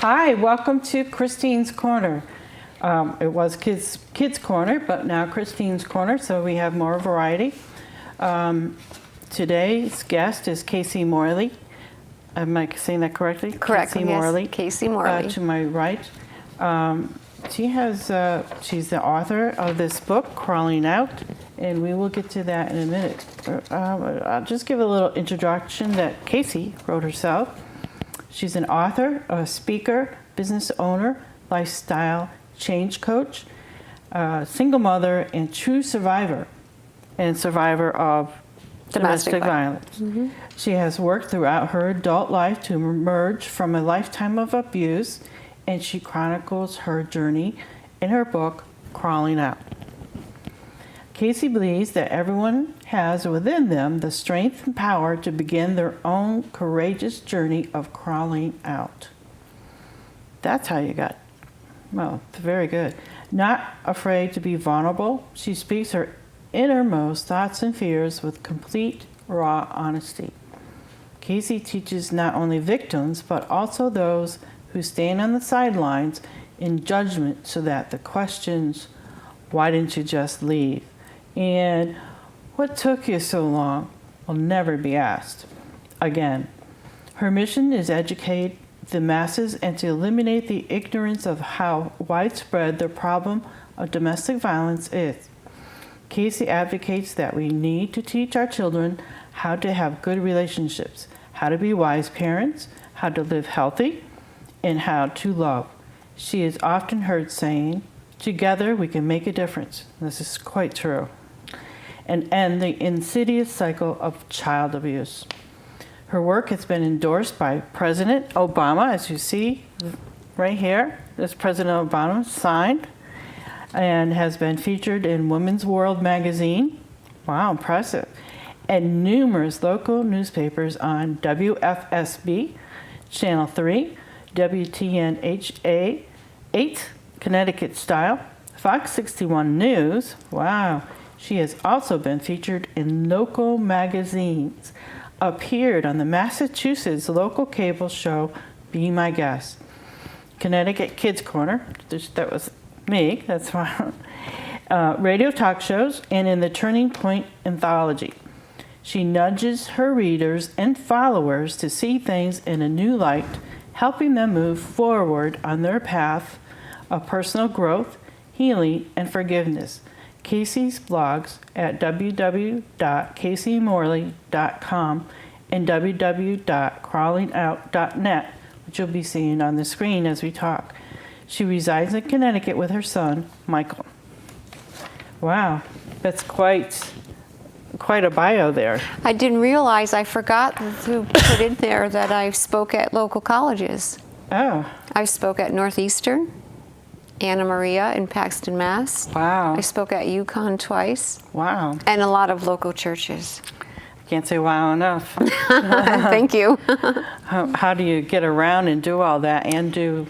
Hi, welcome to Christine's Corner. It was Kids Corner, but now Christine's Corner, so we have more variety. Today's guest is Casey Morley. Am I saying that correctly? Correct. Casey yes. Morley. Casey Morley. To my right. She's the author of this book, Crawling Out, and we will get to that in a minute. I'll just give a little introduction that Casey wrote herself. She's an author, a speaker, business owner, lifestyle change coach, single mother, and true survivor, of domestic violence. Mm-hmm. She has worked throughout her adult life to emerge from a lifetime of abuse, and she chronicles her journey in her book, Crawling Out. Casey believes that everyone has within them the strength and power to begin their own courageous journey of crawling out. That's how you got, well, very good. Not afraid to be vulnerable, she speaks her innermost thoughts and fears with complete, raw honesty. Casey teaches not only victims, but also those who stand on the sidelines in judgment, so that the questions, why didn't you just leave? And what took you so long will never be asked again. Her mission is educate the masses and to eliminate the ignorance of how widespread the problem of domestic violence is. Casey advocates that we need to teach our children how to have good relationships, how to be wise parents, how to live healthy, and how to love. She is often heard saying, "Together we can make a difference." This is quite true. And end the insidious cycle of child abuse. Her work has been endorsed by President Obama, as you see right here. This President Obama signed, and has been featured in Women's World magazine. Wow, impressive. And numerous local newspapers on WFSB, Channel 3, WTNHA 8, Connecticut Style, Fox 61 News. Wow. She has also been featured in local magazines, appeared on the Massachusetts local cable show Be My Guest, Connecticut Kids Corner, that was me, that's why, radio talk shows, and in the Turning Point anthology. She nudges her readers and followers to see things in a new light, helping them move forward on their path of personal growth, healing, and forgiveness. Casey's blogs at www.caseymorley.com and www.crawlingout.net, which you'll be seeing on the screen as we talk. She resides in Connecticut with her son, Michael. Wow, that's quite a bio there. I didn't realize, I forgot to put in there that I spoke at local colleges. Oh. I spoke at Northeastern, Anna Maria in Paxton, Mass. Wow. I spoke at UConn twice. Wow. And a lot of local churches. Can't say wow enough. Thank you. How do you get around and do all that and do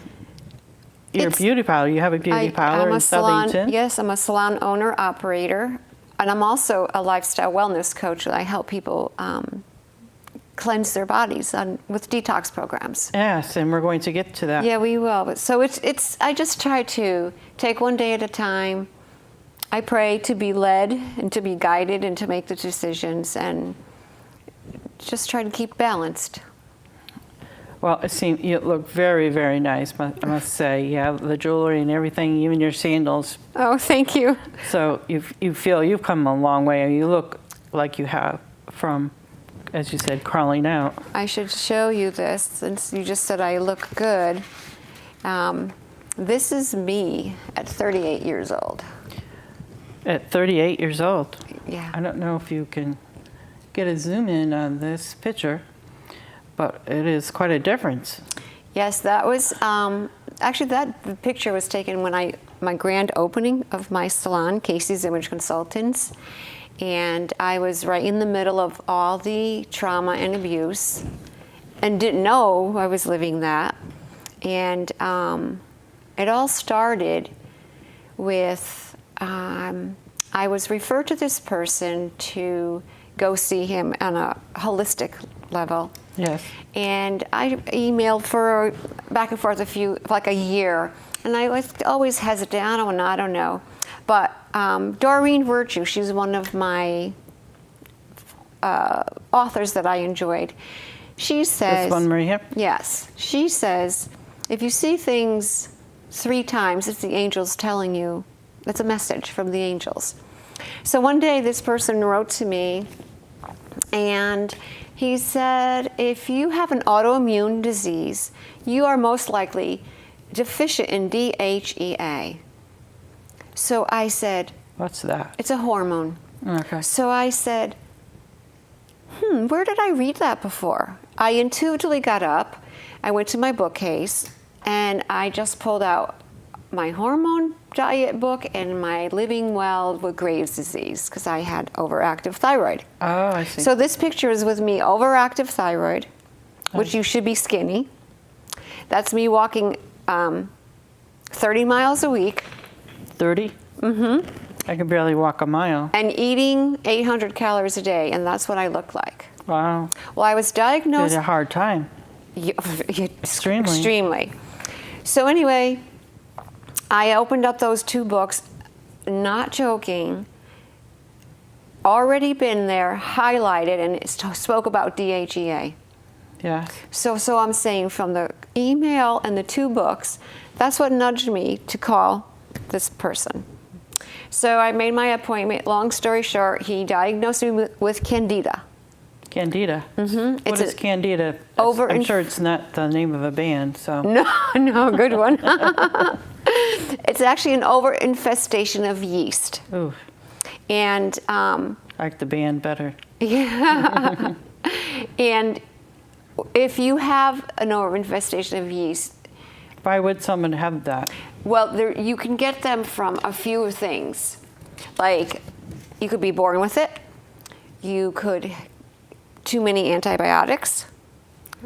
your beauty parlor? You have a beauty parlor in Southington? Yes, I'm a salon owner, operator, and I'm also a lifestyle wellness coach. I help people cleanse their bodies with detox programs. Yes, and we're going to get to that. Yeah, we will. So it's. I just try to take one day at a time. I pray to be led and to be guided and to make the decisions and just try to keep balanced. Well, it seems you look very, very nice, I must say. Yeah, the jewelry and everything, even your sandals. Oh, thank you. So you feel you've come a long way, and you look like you have from, as you said, crawling out. I should show you this since you just said I look good. This is me at 38 years old. At 38 years old? Yeah. I don't know if you can get a zoom in on this picture, but it is quite a difference. Yes, that was, actually the picture was taken when my grand opening of my salon, Casey's Image Consultants. And I was right in the middle of all the trauma and abuse and didn't know I was living that. And it all started with, I was referred to this person to go see him on a holistic level. Yes. And I emailed for back and forth like a year. And I was always hesitant. I don't know. But Doreen Virtue, she's one of my authors that I enjoyed. She says, This one right here? yes, she says, if you see things 3 times, it's the angels telling you. It's a message from the angels. So one day this person wrote to me and he said, if you have an autoimmune disease, you are most likely deficient in DHEA. So I said, What's that? it's a hormone. Okay. So I said, where did I read that before? I intuitively got up, I went to my bookcase, and I just pulled out my hormone diet book and my Living Well with Graves' disease, because I had overactive thyroid. Oh, I see. So this picture is with me, overactive thyroid, which you should be skinny. That's me walking 30 miles a week. 30? Mm-hmm. I can barely walk a mile. And eating 800 calories a day, and that's what I look like. Wow. Well, I was You diagnosed... had a hard time. Extremely. Extremely. So anyway, I opened up those 2 books, not joking, already been there, highlighted, and it spoke about DHEA. Yes. So I'm saying from the email and the 2 books, that's what nudged me to call this person. So I made my appointment. Long story short, he diagnosed me with Candida. Candida. Mm-hmm. What is Candida? I'm sure it's not the name of a band, so. No, good one. It's actually an overinfestation of yeast. Ooh, And I like the band better. yeah. And if you have an overinfestation of yeast, Why would someone have that? well, you can get them from a few things. Like, you could be born with it. You could, too many antibiotics,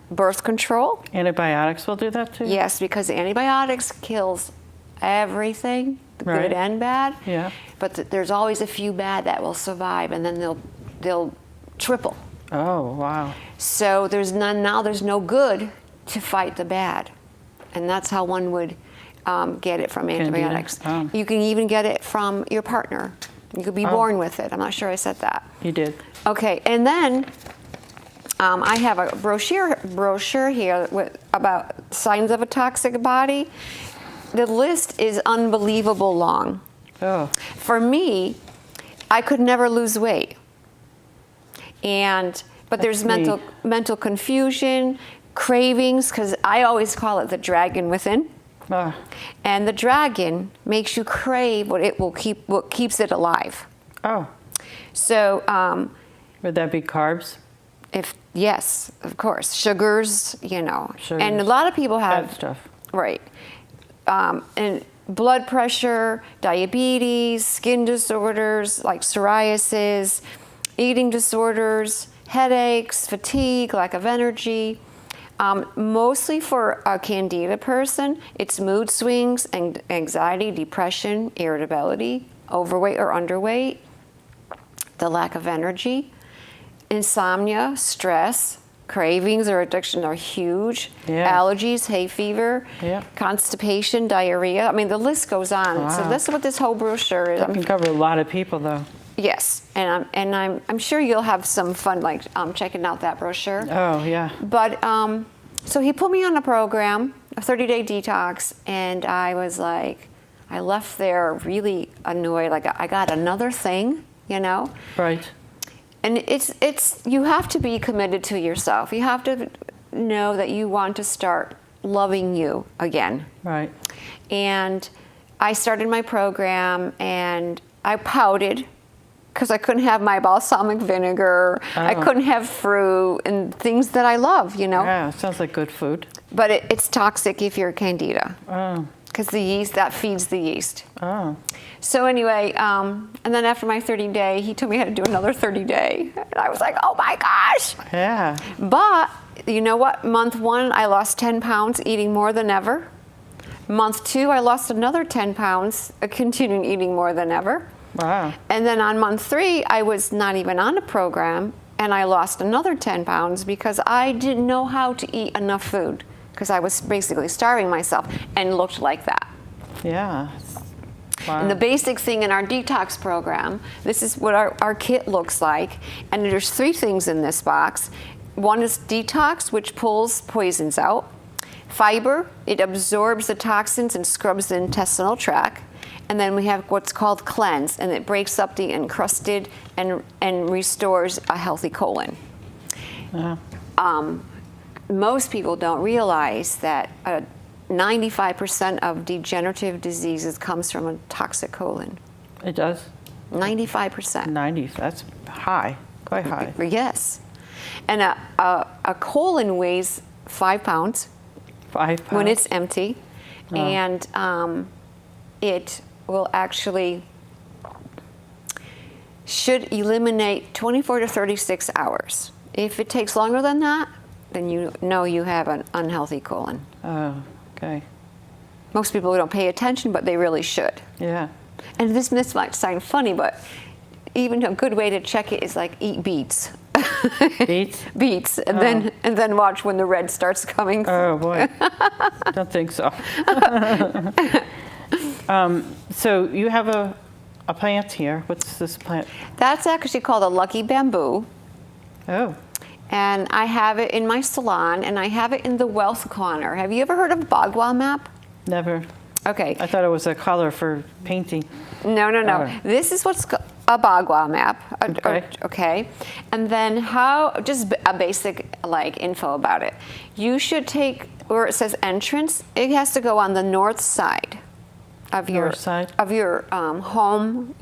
birth control. Antibiotics will do that too? Yes, because antibiotics kills everything, the Right. good and bad. Yeah. But there's always a few bad that will survive, and then they'll triple. Oh, wow. So there's no good to fight the bad, and that's how one would get it from antibiotics. Oh. You can even get it from your partner. You could be born with it. I'm not sure I said that. You did. Okay, and then I have a brochure here about signs of a toxic body. The list is unbelievable long. Oh, For me, I could never lose weight. But there's That's mental confusion, cravings, because I always call it the dragon within. ah, And the dragon makes you crave what keeps it alive. oh. So, Would that be carbs? yes, of course, sugars, And a Sugars. lot of people Bad have, stuff. right, and blood pressure, diabetes, skin disorders like psoriasis, eating disorders, headaches, fatigue, lack of energy. Mostly for a Candida person, it's mood swings, anxiety, depression, irritability, overweight or underweight, the lack of energy, insomnia, stress, cravings or addiction are huge, Yeah. allergies, hay fever, Yeah. constipation, diarrhea. I mean, the list goes on. So Wow. this is what this whole brochure is. That can cover a lot of people, though. Yes, and I'm sure you'll have some fun checking out that brochure. Oh, yeah. But so he put me on a program, a 30-day detox, and I was like, I left there really annoyed. Like I got another thing, Right. And it's you have to be committed to yourself. You have to know that you want to start loving you again. Right. And I started my program, and I pouted because I couldn't have my balsamic vinegar. I Oh. couldn't have fruit and things that I love, Yeah, sounds like good food. But it's toxic if you're Candida, Oh, because the yeast, that feeds the yeast. oh. So anyway, and then after my 30-day, he told me I had to do another 30-day. And I was like, oh my gosh. Yeah. But you know what? Month 1, I lost 10 pounds eating more than ever. Month 2, I lost another 10 pounds, continuing eating more than ever. Wow. And then on month 3, I was not even on a program. and I lost another 10 pounds because I didn't know how to eat enough food because I was basically starving myself and looked like that. Yeah. Wow. And the basic thing in our detox program, this is what our kit looks like. And there's 3 things in this box. One is detox, which pulls poisons out. Fiber, it absorbs the toxins and scrubs the intestinal tract. And then we have what's called cleanse, and it breaks up the encrusted and restores a healthy colon. Most people don't realize that 95% of degenerative diseases comes from a toxic colon. It does? 95%. 90, that's high, quite high. Yes. And a colon weighs 5 pounds. 5 pounds? When it's empty. And it will actually should eliminate 24 to 36 hours. If it takes longer than that, then you know you have an unhealthy colon. Oh, okay. Most people don't pay attention, but they really should. Yeah. And this might sound funny, but even a good way to check it is like eat beets. Beets? Beets, and then watch when the red starts coming. Oh boy, don't think so. So you have a plant here. What's this plant? That's actually called a lucky bamboo. Oh. And I have it in my salon, and I have it in the wealth corner. Have you ever heard of Bagua Map? Never. Okay. I thought it was a color for painting. No. Oh. This is what's a Bagua Map. Okay. Okay. And then just a basic info about it. You should take where it says entrance. It has to go on the north side of your home.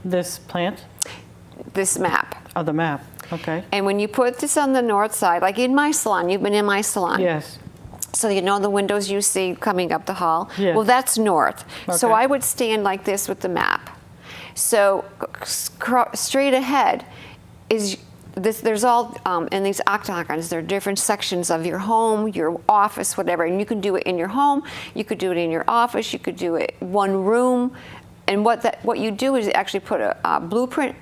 This plant? This map. Oh, the map. Okay. And when you put this on the north side, like in my salon, you've been in my salon. Yes. So you know the windows you see coming up the hall? Yes. Well, that's north. Okay. So I would stand like this with the map. So straight ahead is this. There's all in these octagons. There are different sections of your home, your office, whatever. And you can do it in your home. You could do it in your office. You could do it one room. And what you do is actually put a blueprint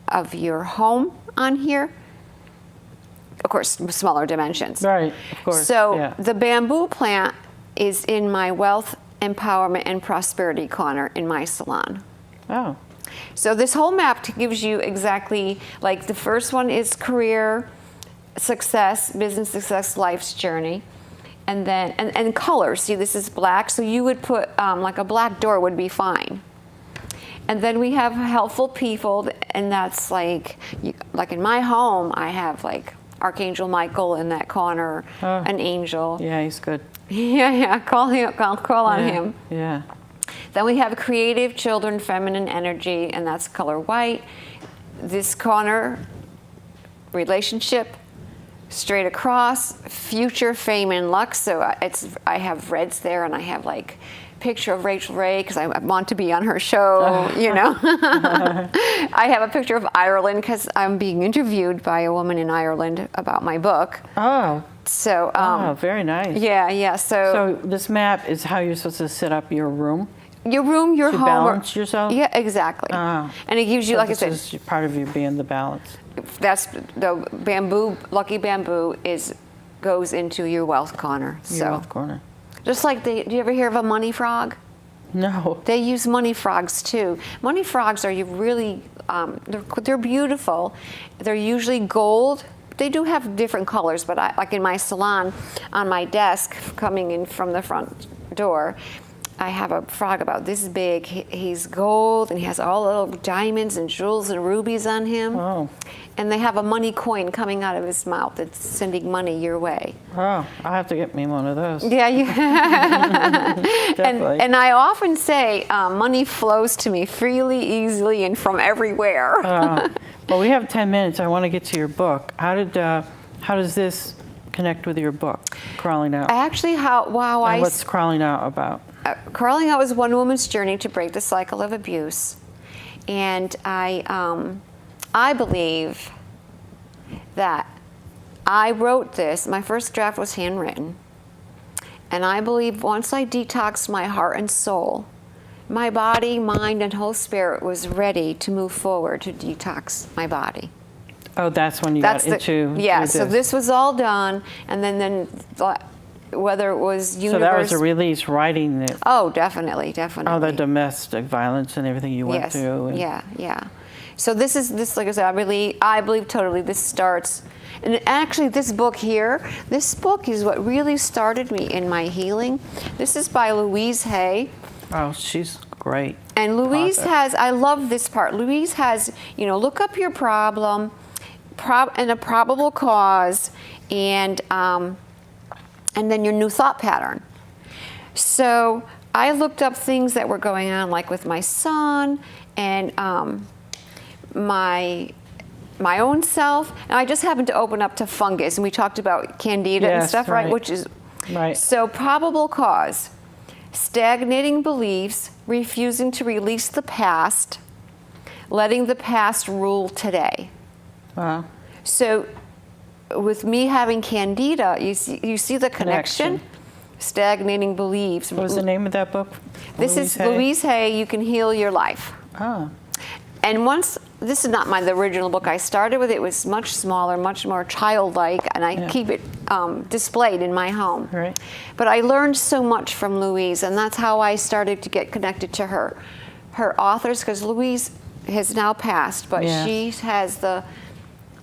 of your home on here. Of course, smaller dimensions. Right, of course. So yeah. the bamboo plant is in my wealth, empowerment, and prosperity corner in my salon. Oh. So this whole map gives you exactly, like the first one is career, success, business success, life's journey. And then, and colors. See, this is black, so you would put, like a black door would be fine. And then we have helpful people, and that's like in my home, I have like Archangel Michael in that corner, an angel. Yeah, he's good. Yeah, call on Yeah, him. Yeah. Then we have creative children, feminine energy, and that's color white. This corner, relationship, straight across, future, fame, and luck. So I have reds there, and I have like picture of Rachel Ray because I want to be on her show, you know. I have a picture of Ireland because I'm being interviewed by a woman in Ireland about my book. Oh. So. Very nice. Yeah. So this map is how you're supposed to set up your room? Your room, your to home. balance yourself? Yeah, exactly. Oh. And it gives you, So like I this said, is part of you being the balance. that's the bamboo. Lucky bamboo goes into your wealth corner. Your wealth corner. Just like do you ever hear of a money frog? No. They use money frogs too. Money frogs are really, they're beautiful. They're usually gold. They do have different colors, but like in my salon, on my desk, coming in from the front door, I have a frog about this big. He's gold, and he has all little diamonds and jewels and rubies on him. Oh. And they have a money coin coming out of his mouth that's sending money your way. Oh, I'll have to get me one of those. Yeah, Definitely. and I often say money flows to me freely, easily, and from everywhere. Well, we have 10 minutes. I want to get to your book. How does this connect with your book, Crawling Out? Actually, What's Crawling Out about? Crawling Out was one woman's journey to break the cycle of abuse, and I believe that I wrote this. My first draft was handwritten, and I believe once I detoxed my heart and soul, my body, mind, and whole spirit was ready to move forward to detox my body. Oh, that's when you got into yeah. do So this was all done, and then whether it was So that was a release, writing it. Oh, definitely. All the domestic violence and everything you went Yes. through. And Yeah. So this, like I said, I believe totally this starts, and actually this book is what really started me in my healing. This is by Louise Hay. Oh, she's great. And Louise author. has, I love this part. Louise has, look up your problem, and a probable cause, and then your new thought pattern. So I looked up things that were going on, like with my son and my own self, and I just happened to open up to fungus, and we talked about candida and stuff, right? Which is right. So probable cause, stagnating beliefs, refusing to release the past, letting the past rule today. Wow. So with me having candida, you see the connection? Stagnating beliefs. What was the name of that book? This is Louise Hay, You Can Heal Your Life. Oh. And this is not the original book I started with. It was much smaller, much more childlike, and I keep it displayed in my home. Right. But I learned so much from Louise, and that's how I started to get connected to her authors, because Louise has now passed, but she has the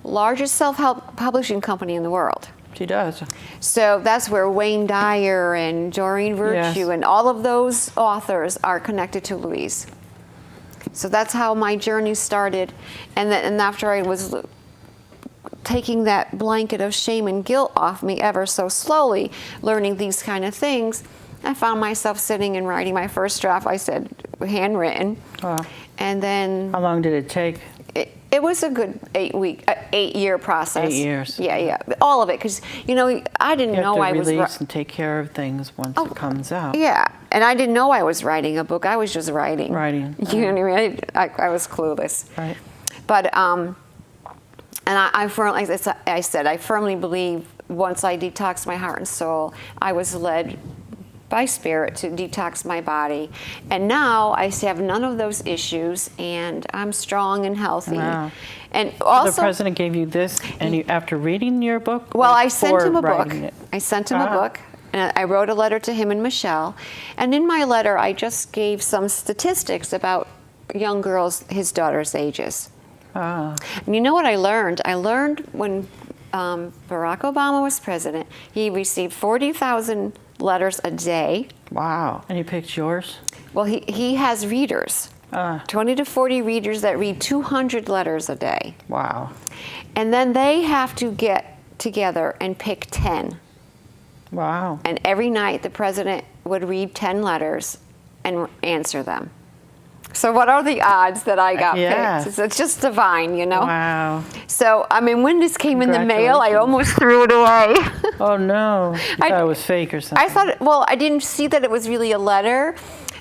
largest self-help publishing company in the world. She does. So that's where Wayne Dyer and Doreen Virtue and all of those authors are connected to Louise. So that's how my journey started. And after I was taking that blanket of shame and guilt off me ever so slowly, learning these kind of things, I found myself sitting and writing my first draft. I said handwritten. Wow. And then How long did it take? it was a good 8-year process. 8 years. Yeah. All of it, because I didn't know I was release and take care of things once it comes out. Yeah, and I didn't know I was writing a book. I was just writing. You know what I mean? I was clueless. Right. But and I firmly, as I said, I firmly believe once I detoxed my heart and soul, I was led by spirit to detox my body, and now I have none of those issues, and I'm strong and healthy. Wow. And also, the president gave you this, and after reading your book. Well, I sent him a book. It? I sent him a book, and I wrote a letter to him and Michelle. And in my letter, I just gave some statistics about young girls, his daughter's ages. Ah. And you know what I learned? I learned when Barack Obama was president, he received 40,000 letters a day. Wow. And he picked yours? Well, he has readers. 20 to 40 readers that read 200 letters a day. Wow. And then they have to get together and pick 10. Wow. And every night the president would read 10 letters and answer them. So what are the odds that I got picked? It's just divine, Wow. So, when this came in the mail, I almost threw it away. Oh, no. You thought it was fake or something. I thought, I didn't see that it was really a letter.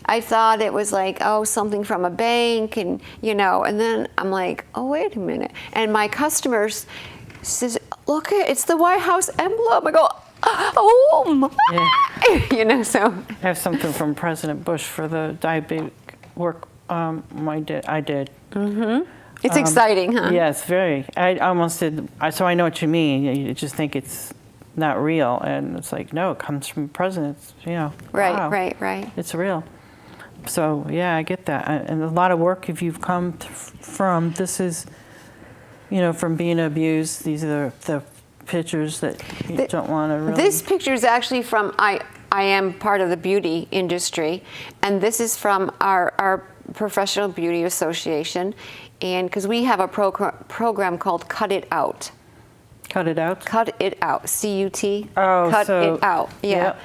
I thought it was like, something from a bank, and then I'm like, oh, wait a minute. And my customers says, look, it's the White House emblem. I go, oh, my. Yeah. So. I have something from President Bush for the diabetic work. I did. Mm-hmm. It's exciting, huh? Yes, very. I almost did. So I know what you mean. You just think it's not real, and it's like, no, it comes from presidents. Right, wow, right. It's real. So yeah, I get that, and a lot of work. If you've come from, this is, from being abused. These are the pictures that you don't want to really. This picture is actually from I am part of the beauty industry, and this is from our Professional Beauty Association, and because we have a program called Cut It Out. Cut it out? Cut it out. CUT. Oh, Cut so, it out. Yeah. Yep.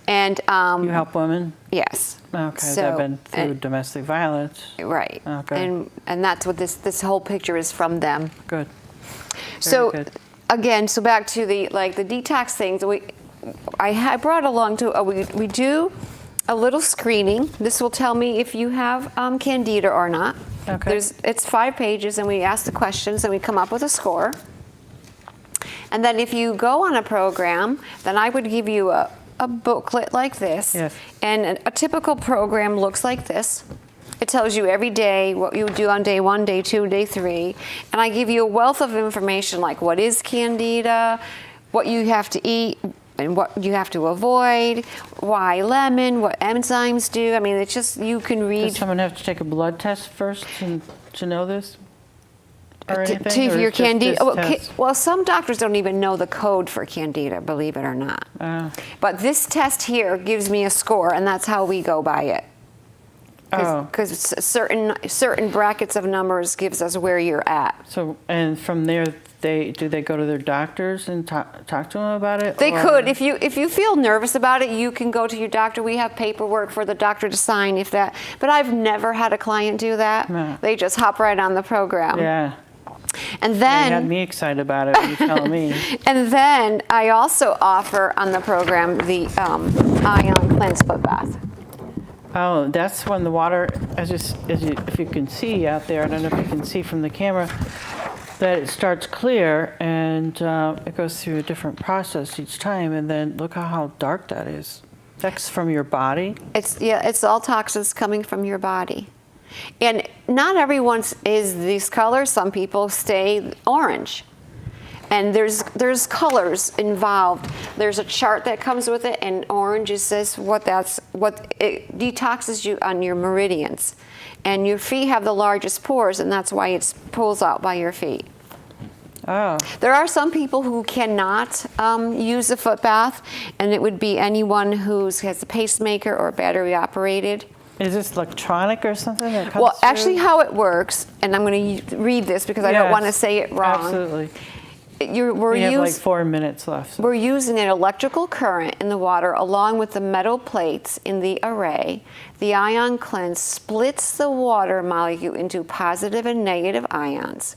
And you help women? Yes. Okay, so, they've been through domestic violence. Right. Okay. And that's what this whole picture is from them. Good. So good. Again, so back to the detox things. I brought along to we do a little screening. This will tell me if you have candida or not. Okay. It's 5 pages, and we ask the questions, and we come up with a score. And then if you go on a program, then I would give you a booklet like this. Yes. And a typical program looks like this. It tells you every day what you do on day 1, day 2, day 3. And I give you a wealth of information like what is candida, what you have to eat, and what you have to avoid, why lemon, what enzymes do. I mean, it's just, you can read. Does someone have to take a blood test first to know this? Or anything? To Or your it's just candida. this test? Well, some doctors don't even know the code for candida, believe it or not. But this test here gives me a score, and that's how we go by it. Because certain brackets of numbers gives us where you're at. So, and from there, do they go to their doctors and talk to them about it? They or- could. If you feel nervous about it, you can go to your doctor. We have paperwork for the doctor to sign if that. But I've never had a client do that. No. They just hop right on the program. Yeah. And You then had me excited about it when you telling me. And then I also offer on the program the Ion Cleanse Foot Bath. Oh, that's when the water, if you can see out there, I don't know if you can see from the camera, that it starts clear and it goes through a different process each time. And then look how dark that is. That's from your body. It's all toxins coming from your body. And not everyone's is these colors. Some people stay orange. And there's colors involved. There's a chart that comes with it, and orange is this what it detoxes you on your meridians. And your feet have the largest pores, and that's why it pulls out by your feet. Oh. There are some people who cannot use a foot bath, and it would be anyone who has a pacemaker or battery operated. Is this electronic or something that comes Well, through? actually how it works, and I'm going to read this because I don't want to say it wrong. Absolutely. We have like 4 minutes left. So. We're using an electrical current in the water along with the metal plates in the array. The ion cleanse splits the water molecule into positive and negative ions.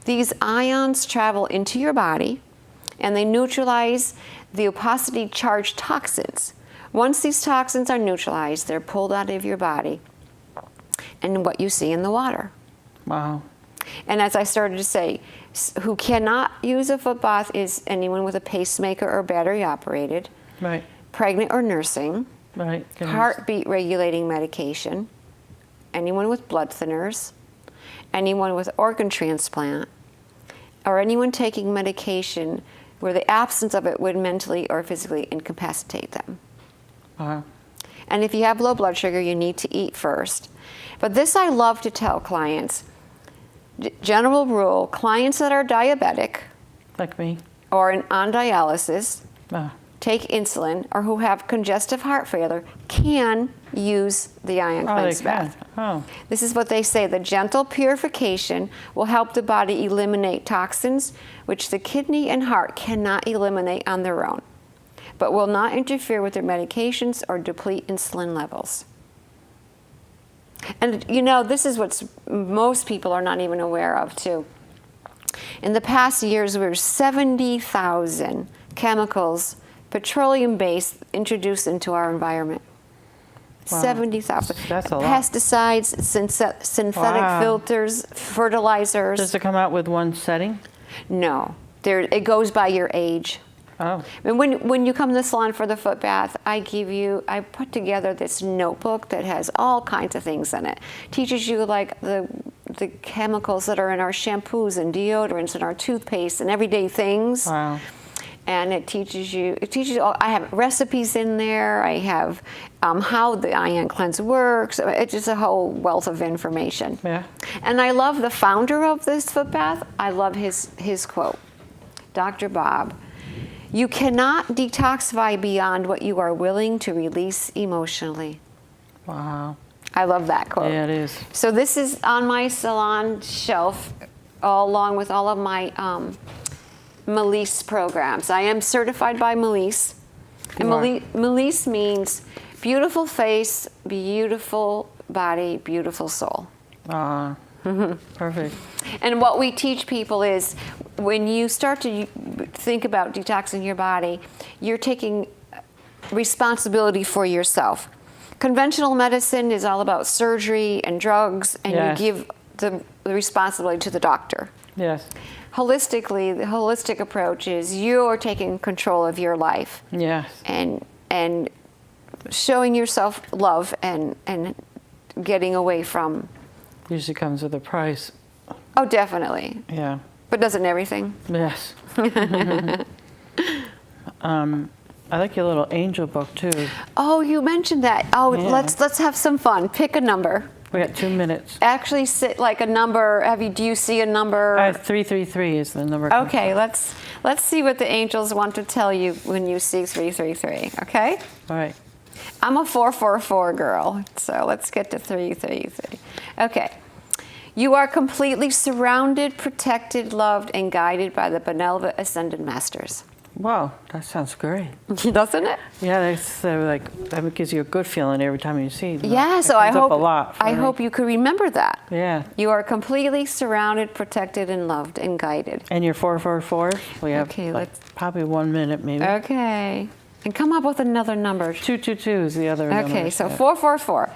These ions travel into your body and they neutralize the opacity charged toxins. Once these toxins are neutralized, they're pulled out of your body and what you see in the water. Wow. And as I started to say, who cannot use a foot bath is anyone with a pacemaker or battery operated, Right. pregnant or nursing, Right. heartbeat regulating medication, anyone with blood thinners, anyone with organ transplant, or anyone taking medication where the absence of it would mentally or physically incapacitate them. Wow. And if you have low blood sugar, you need to eat first. But this I love to tell clients. General rule, clients that are diabetic Like me. or on dialysis, Oh. take insulin, or who have congestive heart failure can use the ion Oh, they cleanse can. bath. Oh. This is what they say. The gentle purification will help the body eliminate toxins, which the kidney and heart cannot eliminate on their own, but will not interfere with their medications or deplete insulin levels. And you know, this is what most people are not even aware of too. In the past years, there were 70,000 chemicals, petroleum-based, introduced into our environment. Wow. 70,000. That's a lot. Pesticides, synthetic Wow. filters, fertilizers. Does it come out with one setting? No, it goes by your age. Oh. And when you come to the salon for the foot bath, I put together this notebook that has all kinds of things in it. Teaches you like the chemicals that are in our shampoos and deodorants and our toothpaste and everyday things. Wow. And it teaches you I have recipes in there. I have how the ion cleanse works. It's just a whole wealth of information. Yeah. And I love the founder of this foot bath. I love his quote, Dr. Bob. You cannot detoxify beyond what you are willing to release emotionally. Wow. I love that quote. Yeah, it is. So this is on my salon shelf, along with all of my Melise programs. I am certified by Melise. And Melise means beautiful face, beautiful body, beautiful soul. Perfect. And what we teach people is when you start to think about detoxing your body, you're taking responsibility for yourself. Conventional medicine is all about surgery and drugs, and Yes. you give the responsibility to the doctor. Yes. Holistically, the holistic approach is you're taking control of your life Yes. and showing yourself love and getting away from. Usually comes with a price. Oh, definitely. Yeah. But doesn't everything? Yes. I like your little angel book too. Oh, you mentioned that. Oh, Yeah. let's have some fun. Pick a number. We got 2 minutes. Actually, sit like a number. Do you see a number? 333 is the number. Okay, let's see what the angels want to tell you when you see 333. Okay. All right. I'm a 444 girl, so let's get to 333. Okay. You are completely surrounded, protected, loved, and guided by the benevolent ascended masters. Wow, that sounds great. Doesn't it? Yeah, that's that gives you a good feeling every time you see it. Yeah, It so I comes up hope a lot for I me. hope you can remember that. Yeah. You are completely surrounded, protected, and loved and guided. And your 444? We have Okay, like let's- probably 1 minute maybe. Okay. And come up with another number. 222 is the other number. Okay, so Yeah. 444.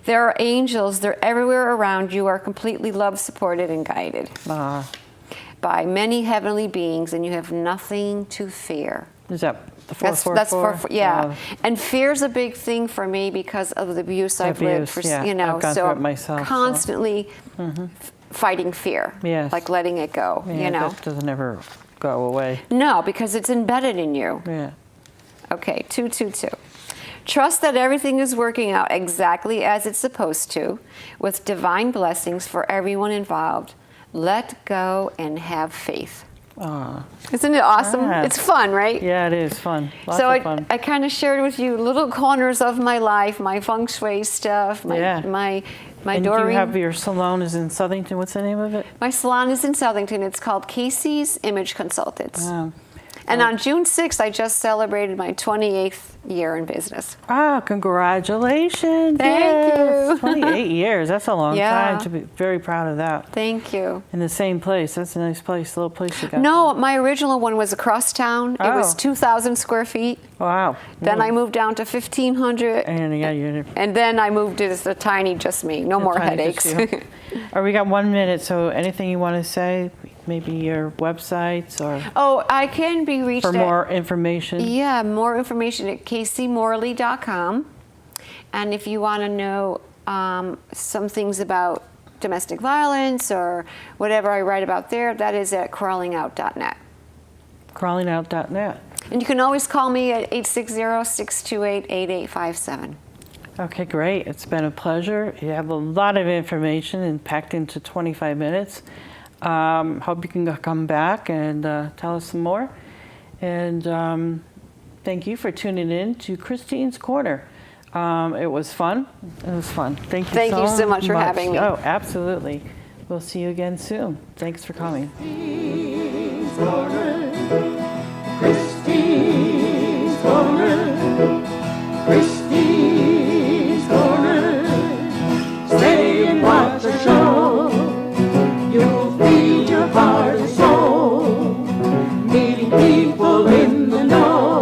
There are angels, they're everywhere around you, are completely loved, supported, and guided by many heavenly beings, and you have nothing to fear. Is that the That's 444? yeah. And fear's a big thing for me because of the abuse I've lived for, yeah. you know, I've gone so through it myself, so. constantly fighting fear. Yes. Like letting it go, Yeah, you know. that doesn't ever go away. No, because it's embedded in you. Yeah. Okay, 222. Trust that everything is working out exactly as it's supposed to, with divine blessings for everyone involved. Let go and have faith. Isn't it awesome? Yeah. It's fun, right? Yeah, it is fun. Lots So of fun. I kind of shared with you little corners of my life, my feng shui stuff, my Yeah. my And Doreen. you have your salon is in Southington. What's the name of it? My salon is in Southington. It's called Casey's Image Consultants. Oh. And on June 6th, I just celebrated my 28th year in business. Ah, congratulations. Thank Yes. you. 28 years. That's a long Yeah. time to be very proud of that. Thank you. In the same place. That's a nice place, little place you got. No, my original one was across town. It was Oh. 2,000 square feet. Wow. Then I moved down to 1,500. And yeah, you're And then I moved to a tiny, just me. No more tiny headaches. just you. Or we got 1 minute, so anything you want to say? Maybe your websites or Oh, I can be reached for at, more information? Yeah, more information at kcmorley.com. And if you want to know some things about domestic violence or whatever I write about there, that is at crawlingout.net. Crawlingout.net. And you can always call me at 860-628-8857. Okay, great. It's been a pleasure. You have a lot of information and packed into 25 minutes. Hope you can come back and tell us some more. And thank you for tuning in to Christine's Corner. It was fun. It was fun. Thank you Thank you so much for having me. Oh, absolutely. We'll see you again soon. Thanks for coming. Christine's Corner. Christine's Corner. Christine's Corner. Stay and watch the show. You'll feed your heart and soul. Meeting people in the know.